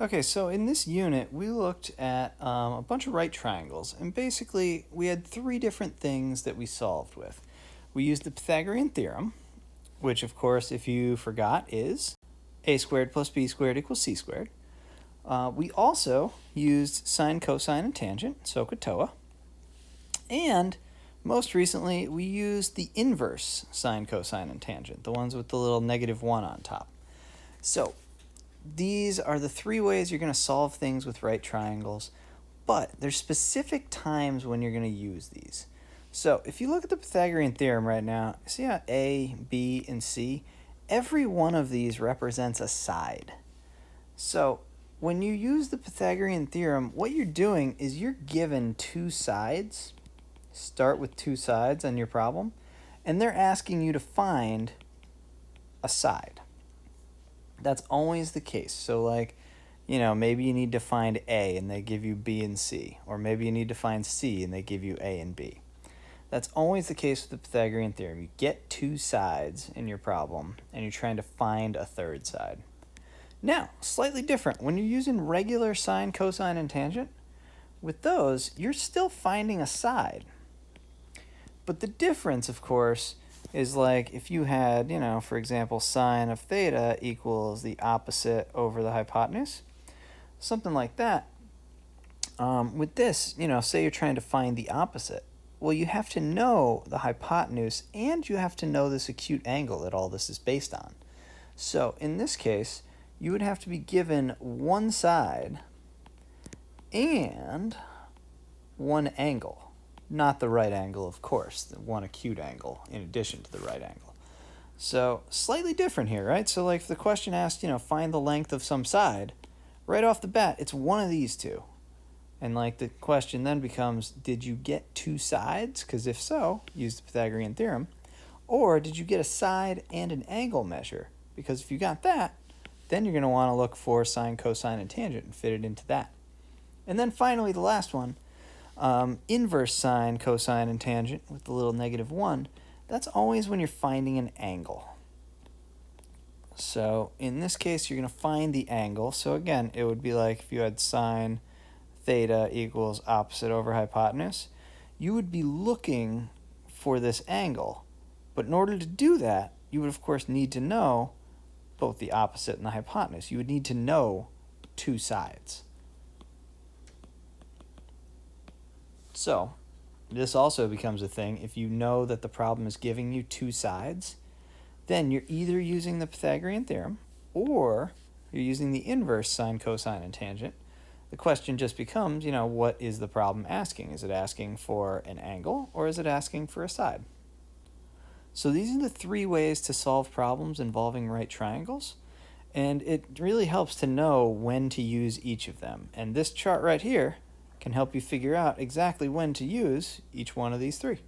Okay, so in this unit, we looked at a bunch of right triangles, and basically we had three different things that we solved with. We used the Pythagorean theorem, which of course, if you forgot, is a squared plus b squared equals c squared. We also used sine, cosine, and tangent, SOHCAHTOA. And most recently, we used the inverse sine, cosine, and tangent, the ones with the little -1 on top. So these are the three ways you're going to solve things with right triangles, but there's specific times when you're going to use these. So if you look at the Pythagorean theorem right now, see how A, B, and C, every one of these represents a side. So when you use the Pythagorean theorem, what you're doing is you're given two sides. Start with two sides on your problem, and they're asking you to find a side. That's always the case. So like, maybe you need to find A and they give you B and C, or maybe you need to find C and they give you A and B. That's always the case with the Pythagorean theorem. You get two sides in your problem and you're trying to find a third side. Now, slightly different. When you're using regular sine, cosine, and tangent, with those, you're still finding a side. But the difference, of course, is like if you had, for example, sine of theta equals the opposite over the hypotenuse, something like that. With this, say you're trying to find the opposite. Well, you have to know the hypotenuse and you have to know this acute angle that all this is based on. So in this case, you would have to be given one side and one angle. Not the right angle, of course, the one acute angle in addition to the right angle. So slightly different here, right? So like if the question asked, find the length of some side, right off the bat, it's one of these two. And like the question then becomes, did you get two sides? Because if so, use the Pythagorean theorem. Or did you get a side and an angle measure? Because if you got that, then you're going to want to look for sine, cosine, and tangent and fit it into that. And then finally, the last one, inverse sine, cosine, and tangent with the little -1, that's always when you're finding an angle. So in this case, you're going to find the angle. So again, it would be like if you had sine theta equals opposite over hypotenuse, you would be looking for this angle. But in order to do that, you would of course need to know both the opposite and the hypotenuse. You would need to know two sides. So this also becomes a thing. If you know that the problem is giving you two sides, then you're either using the Pythagorean theorem or you're using the inverse sine, cosine, and tangent. The question just becomes, what is the problem asking? Is it asking for an angle or is it asking for a side? So these are the three ways to solve problems involving right triangles, and it really helps to know when to use each of them. And this chart right here can help you figure out exactly when to use each one of these three.